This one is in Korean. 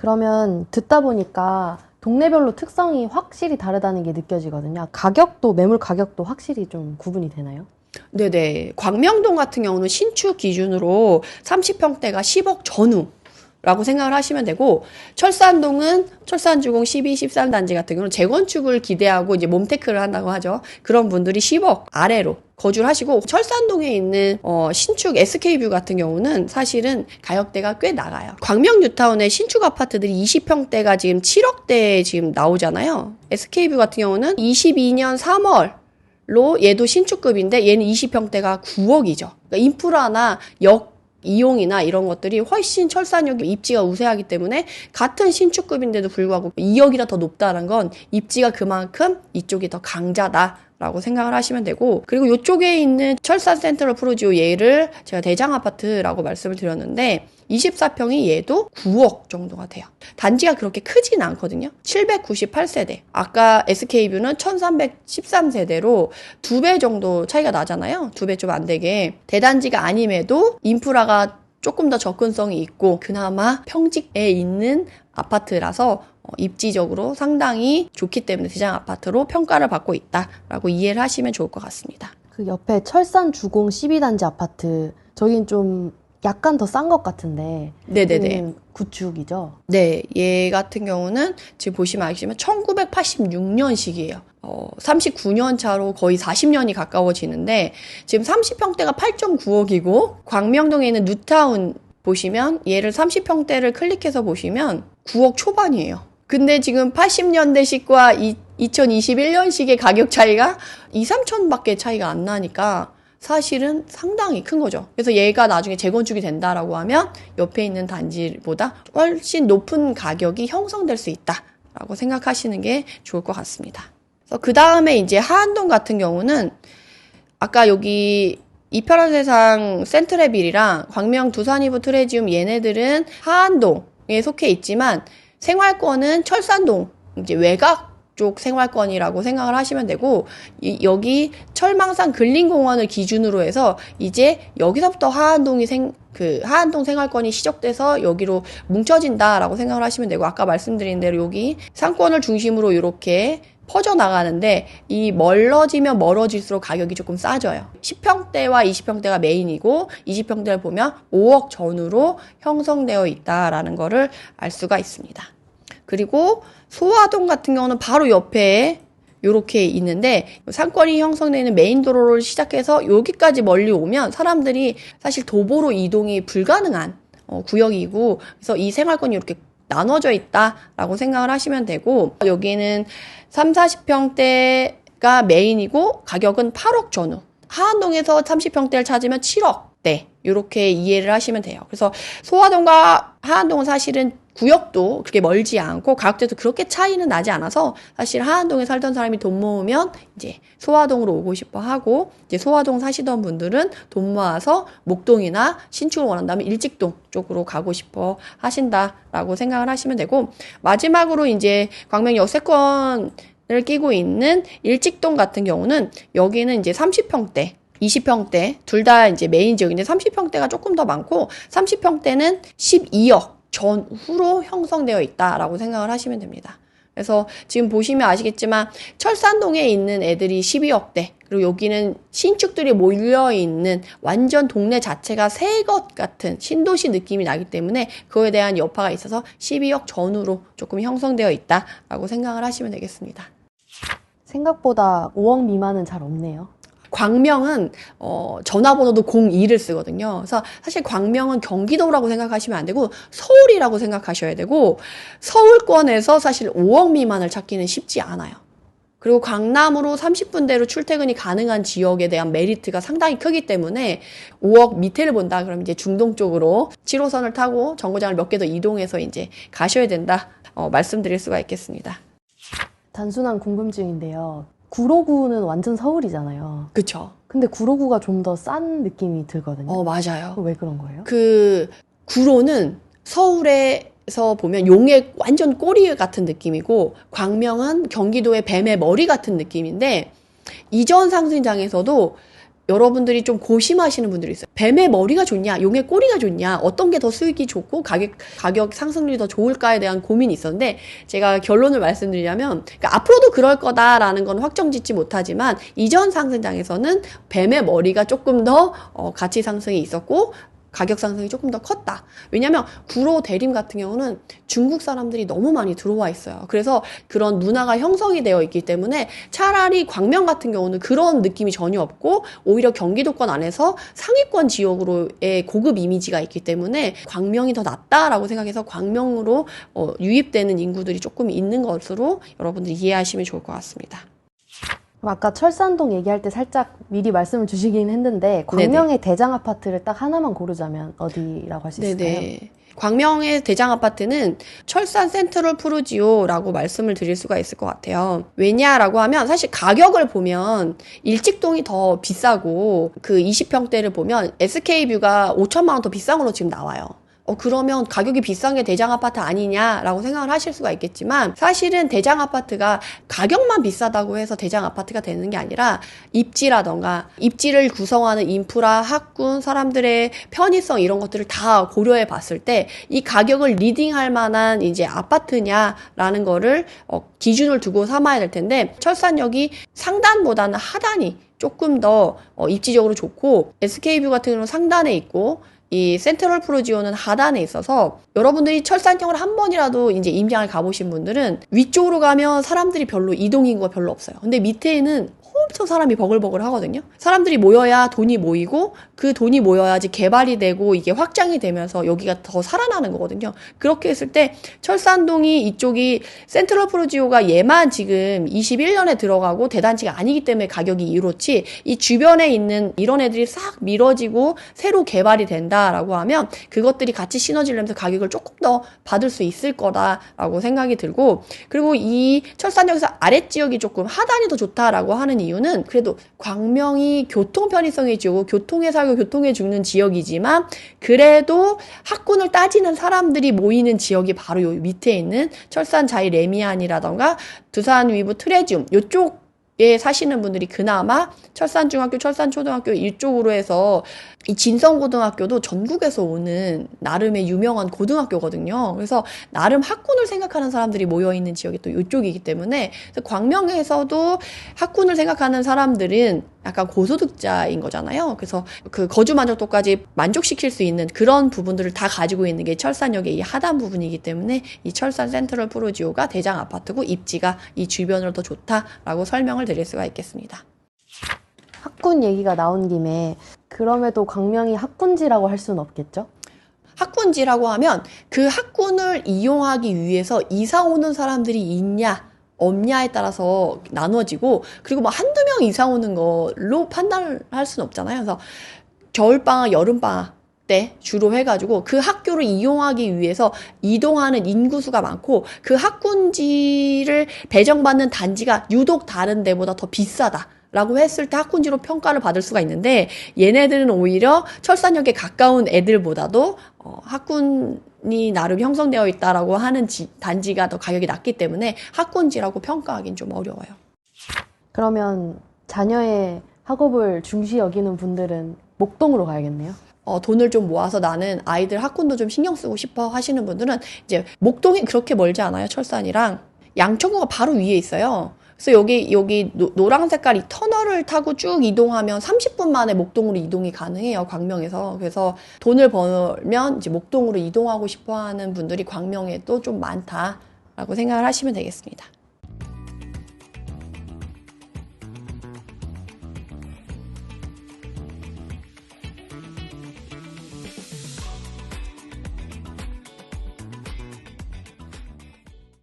그러면 듣다 보니까 동네별로 특성이 확실히 다르다는 게 느껴지거든요. 가격도, 매물 가격도 확실히 좀 구분이 되나요? 네네. 광명동 같은 경우는 신축 기준으로 30평대가 10억 전후라고 생각을 하시면 되고, 철산동은 철산주공 12, 13단지 같은 경우는 재건축을 기대하고 이제 몸테크를 한다고 하죠. 그런 분들이 10억 아래로 거주를 하시고, 철산동에 있는 신축 SK뷰 같은 경우는 사실은 가격대가 꽤 나가요. 광명 뉴타운의 신축 아파트들이 20평대가 지금 7억대에 지금 나오잖아요. SK뷰 같은 경우는 22년 3월 로 얘도 신축급인데 얘는 20평대가 9억이죠. 그러니까 인프라나 역 이용이나 이런 것들이 훨씬 철산역이 입지가 우세하기 때문에 같은 신축급인데도 불구하고 2억이나 더 높다는 건 입지가 그만큼 이쪽이 더 강자다라고 생각을 하시면 되고, 그리고 이쪽에 있는 철산 센트럴 프루지오 얘를 제가 대장 아파트라고 말씀을 드렸는데 24평이 얘도 9억 정도가 돼요. 단지가 그렇게 크진 않거든요. 798세대. 아까 SK뷰는 1313세대로 2배 정도 차이가 나잖아요. 2배 좀 안 되게. 대단지가 아님에도 인프라가 조금 더 접근성이 있고 그나마 평지에 있는 아파트라서 입지적으로 상당히 좋기 때문에 대장 아파트로 평가를 받고 있다라고 이해를 하시면 좋을 것 같습니다. 그 옆에 철산 주공 12단지 아파트, 저긴 좀 약간 더 싼 것 같은데. 네네네. 구축이죠? 네, 얘 같은 경우는 지금 보시면 아시겠지만 1986년식이에요. 39년 차로 거의 40년이 가까워지는데 지금 30평대가 8.9억이고 광명동에 있는 뉴타운 보시면 얘를 30평대를 클릭해서 보시면 9억 초반이에요. 근데 지금 80년대식과 2021년식의 가격 차이가 2, 3천밖에 차이가 안 나니까 사실은 상당히 큰 거죠. 그래서 얘가 나중에 재건축이 된다라고 하면 옆에 있는 단지보다 훨씬 높은 가격이 형성될 수 있다라고 생각하시는 게 좋을 것 같습니다. 그 다음에 이제 하안동 같은 경우는 아까 여기 이편한 세상 센트레빌이랑 광명 두산이브 트레지움 얘네들은 하안동에 속해 있지만 생활권은 철산동 이제 외곽 쪽 생활권이라고 생각을 하시면 되고, 여기 철망산 근린공원을 기준으로 해서 이제 여기서부터 하안동 생활권이 시작돼서 여기로 뭉쳐진다라고 생각을 하시면 되고, 아까 말씀드린 대로 여기 상권을 중심으로 이렇게 퍼져나가는데 이 멀어지면 멀어질수록 가격이 조금 싸져요. 10평대와 20평대가 메인이고 20평대를 보면 5억 전후로 형성되어 있다라는 거를 알 수가 있습니다. 그리고 소화동 같은 경우는 바로 옆에 이렇게 있는데 상권이 형성되는 메인 도로를 시작해서 여기까지 멀리 오면 사람들이 사실 도보로 이동이 불가능한 구역이고, 그래서 이 생활권이 이렇게 나눠져 있다라고 생각을 하시면 되고, 여기는 3, 40평대가 메인이고 가격은 8억 전후. 하안동에서 30평대를 찾으면 7억대. 이렇게 이해를 하시면 돼요. 그래서 소화동과 하안동은 사실은 구역도 그렇게 멀지 않고 가격대도 그렇게 차이는 나지 않아서 사실 하안동에 살던 사람이 돈 모으면 이제 소화동으로 오고 싶어 하고, 이제 소화동 사시던 분들은 돈 모아서 목동이나 신축을 원한다면 일직동 쪽으로 가고 싶어 하신다라고 생각을 하시면 되고, 마지막으로 이제 광명 역세권을 끼고 있는 일직동 같은 경우는 여기는 이제 30평대 20평대 둘 다 이제 메인 지역인데 30평대가 조금 더 많고 30평대는 12억 전후로 형성되어 있다라고 생각을 하시면 됩니다. 그래서 지금 보시면 아시겠지만 철산동에 있는 애들이 12억대, 그리고 여기는 신축들이 몰려있는 완전 동네 자체가 새 것 같은 신도시 느낌이 나기 때문에 그거에 대한 여파가 있어서 12억 전후로 조금 형성되어 있다라고 생각을 하시면 되겠습니다. 생각보다 5억 미만은 잘 없네요. 광명은 전화번호도 02를 쓰거든요. 그래서 사실 광명은 경기도라고 생각하시면 안 되고 서울이라고 생각하셔야 되고, 서울권에서 사실 5억 미만을 찾기는 쉽지 않아요. 그리고 강남으로 30분대로 출퇴근이 가능한 지역에 대한 메리트가 상당히 크기 때문에 5억 밑에를 본다 그러면 이제 중동 쪽으로 7호선을 타고 정거장을 몇 개 더 이동해서 이제 가셔야 된다 말씀드릴 수가 있겠습니다. 단순한 궁금증인데요. 구로구는 완전 서울이잖아요. 그쵸. 근데 구로구가 좀 더 싼 느낌이 들거든요. 맞아요. 왜 그런 거예요? 구로는 서울에서 보면 용의 완전 꼬리 같은 느낌이고, 광명은 경기도의 뱀의 머리 같은 느낌인데, 이전 상승장에서도 여러분들이 좀 고심하시는 분들이 있어요. 뱀의 머리가 좋냐, 용의 꼬리가 좋냐, 어떤 게 더 수익이 좋고 가격 상승률이 더 좋을까에 대한 고민이 있었는데, 제가 결론을 말씀드리자면, 그러니까 앞으로도 그럴 거다라는 건 확정짓지 못하지만, 이전 상승장에서는 뱀의 머리가 조금 더 가치 상승이 있었고, 가격 상승이 조금 더 컸다. 왜냐면 구로 대림 같은 경우는 중국 사람들이 너무 많이 들어와 있어요. 그래서 그런 문화가 형성이 되어 있기 때문에 차라리 광명 같은 경우는 그런 느낌이 전혀 없고, 오히려 경기도권 안에서 상위권 지역으로의 고급 이미지가 있기 때문에 광명이 더 낫다라고 생각해서 광명으로 유입되는 인구들이 조금 있는 것으로 여러분들이 이해하시면 좋을 것 같습니다. 아까 철산동 얘기할 때 살짝 미리 말씀을 주시긴 했는데 광명의 대장 아파트를 딱 하나만 고르자면 어디라고 할 수 있을까요? 네네. 광명의 대장 아파트는 철산 센트럴 푸르지오라고 말씀을 드릴 수가 있을 것 같아요. 왜냐라고 하면 사실 가격을 보면 일직동이 더 비싸고 그 20평대를 보면 SK뷰가 5천만 원 더 비싼 걸로 지금 나와요. 그러면 가격이 비싼 게 대장 아파트 아니냐라고 생각을 하실 수가 있겠지만, 사실은 대장 아파트가 가격만 비싸다고 해서 대장 아파트가 되는 게 아니라 입지라던가 입지를 구성하는 인프라, 학군, 사람들의 편의성 이런 것들을 다 고려해 봤을 때 이 가격을 리딩할 만한 이제 아파트냐라는 거를 기준을 두고 삼아야 될 텐데, 철산역이 상단보다는 하단이 조금 더 입지적으로 좋고, SK뷰 같은 경우는 상단에 있고 이 센트럴 푸르지오는 하단에 있어서, 여러분들이 철산역을 한 번이라도 이제 임장을 가보신 분들은 위쪽으로 가면 사람들이 별로 이동인구가 별로 없어요. 근데 밑에는 엄청 사람이 버글버글 하거든요. 사람들이 모여야 돈이 모이고, 그 돈이 모여야지 개발이 되고 이게 확장이 되면서 여기가 더 살아나는 거거든요. 그렇게 했을 때 철산동이 이쪽이 센트럴 푸르지오가 얘만 지금 21년에 들어가고 대단지가 아니기 때문에 가격이 이렇지, 이 주변에 있는 이런 애들이 싹 미뤄지고 새로 개발이 된다라고 하면 그것들이 같이 시너지를 내면서 가격을 조금 더 받을 수 있을 거다라고 생각이 들고, 그리고 이 철산역에서 아랫지역이 조금 하단이 더 좋다라고 하는 이유는, 그래도 광명이 교통 편의성이 좋고 교통에 살고 교통에 죽는 지역이지만, 그래도 학군을 따지는 사람들이 모이는 지역이 바로 요 밑에 있는 철산 자이 레미안이라던가 두산 위브 트레지움 요쪽에 사시는 분들이 그나마 철산중학교, 철산초등학교 이쪽으로 해서, 이 진성고등학교도 전국에서 오는 나름의 유명한 고등학교거든요. 그래서 나름 학군을 생각하는 사람들이 모여있는 지역이 또 이쪽이기 때문에, 광명에서도 학군을 생각하는 사람들은 약간 고소득자인 거잖아요. 그래서 그 거주 만족도까지 만족시킬 수 있는 그런 부분들을 다 가지고 있는 게 철산역의 이 하단 부분이기 때문에, 이 철산 센트럴 푸르지오가 대장 아파트고 입지가 이 주변으로 더 좋다라고 설명을 드릴 수가 있겠습니다. 학군 얘기가 나온 김에 그럼에도 광명이 학군지라고 할 수는 없겠죠? 학군지라고 하면 그 학군을 이용하기 위해서 이사 오는 사람들이 있냐 없냐에 따라서 나눠지고, 그리고 뭐 한두 명 이사 오는 걸로 판단을 할 수는 없잖아요. 그래서 겨울방학, 여름방학 때 주로 해가지고 그 학교를 이용하기 위해서 이동하는 인구수가 많고, 그 학군지를 배정받는 단지가 유독 다른 데보다 더 비싸다 라고 했을 때 학군지로 평가를 받을 수가 있는데, 얘네들은 오히려 철산역에 가까운 애들보다도 학군이 나름 형성되어 있다라고 하는 단지가 더 가격이 낮기 때문에 학군지라고 평가하기는 좀 어려워요. 그러면 자녀의 학업을 중시 여기는 분들은 목동으로 가야겠네요. 돈을 좀 모아서 나는 아이들 학군도 좀 신경 쓰고 싶어 하시는 분들은, 이제 목동이 그렇게 멀지 않아요. 철산이랑 양천구가 바로 위에 있어요. 그래서 여기 노랑 색깔 이 터널을 타고 쭉 이동하면 30분 만에 목동으로 이동이 가능해요, 광명에서. 그래서 돈을 벌면 이제 목동으로 이동하고 싶어 하는 분들이 광명에 또 좀 많다라고 생각을 하시면 되겠습니다.